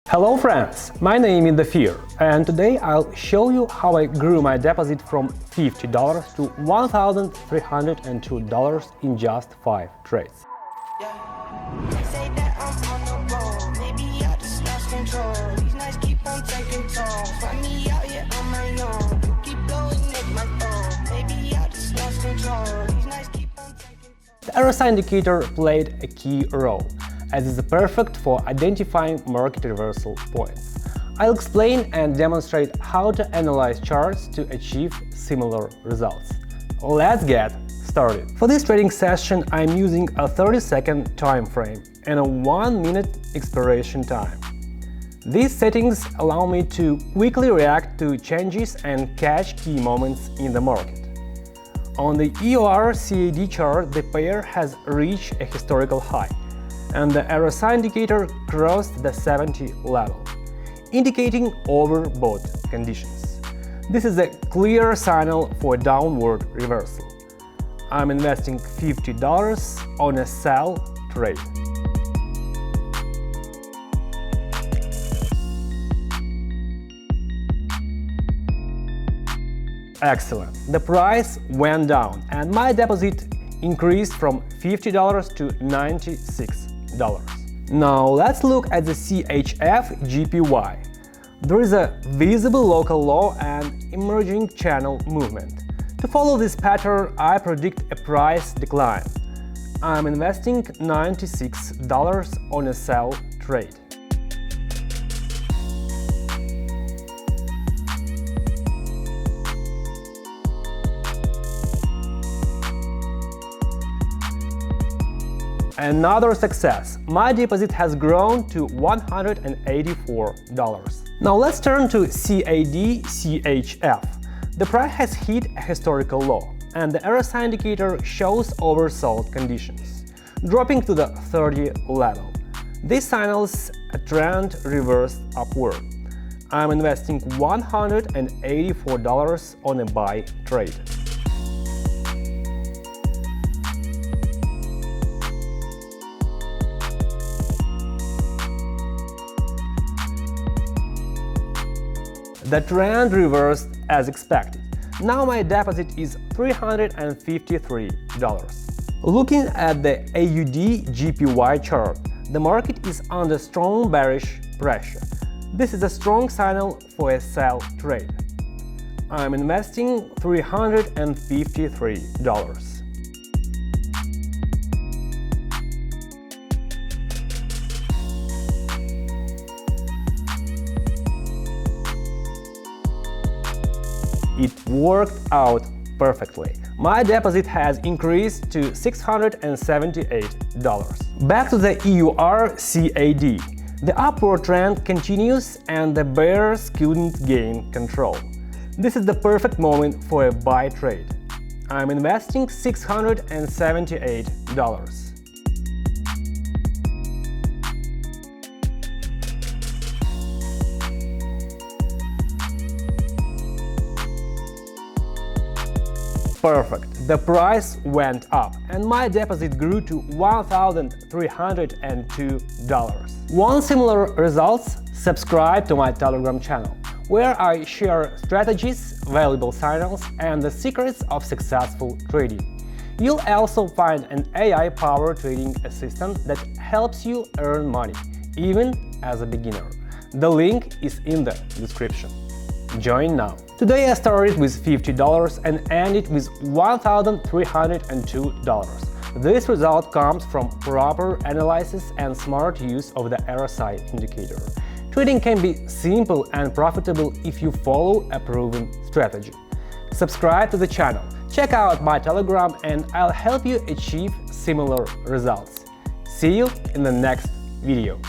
Hello friends, my name is Dafir, and today I'll show you how I grew my deposit from $50 to $1,302 in just 5 trades. The RSI indicator played a key role, as it's perfect for identifying market reversal points. I'll explain and demonstrate how to analyze charts to achieve similar results. Let's get started. For this trading session, I'm using a 30-second time frame and a 1-minute expiration time. These settings allow me to quickly react to changes and catch key moments in the market. On the EOR-CAD chart, the pair has reached a historical high, and the RSI indicator crossed the 70 level, indicating overbought conditions. This is a clear signal for a downward reversal. I'm investing $50 on a sell trade. Excellent. The price went down and my deposit increased from $50 to $96. Now let's look at the CHF-JPY. There is a visible local low and emerging channel movement. To follow this pattern, I predict a price decline. I'm investing $96 on a sell trade. Another success! My deposit has grown to $184. Now let's turn to CAD-CHF. The price has hit a historical low, and the RSI indicator shows oversold conditions, dropping to the 30 level. This signals a trend reversed upward. I'm investing $184 on a buy trade. The trend reversed as expected. Now my deposit is $353. Looking at the AUD-JPY chart, the market is under strong bearish pressure. This is a strong signal for a sell trade. I'm investing $353. It worked out perfectly. My deposit has increased to $678. Back to the EOR-CAD. The upward trend continues and the bears couldn't gain control. This is the perfect moment for a buy trade. I'm investing $678. Perfect. The price went up and my deposit grew to $1,302. Want similar results? Subscribe to my Telegram channel, where I share strategies, valuable signals, and the secrets of successful trading. You'll also find an AI-powered trading assistant that helps you earn money, even as a beginner. The link is in the description. Join now. Today I started with $50 and ended with $1,302. This result comes from proper analysis and smart use of the RSI indicator. Trading can be simple and profitable if you follow a proven strategy. Subscribe to the channel, check out my Telegram, and I'll help you achieve similar results. See you in the next video.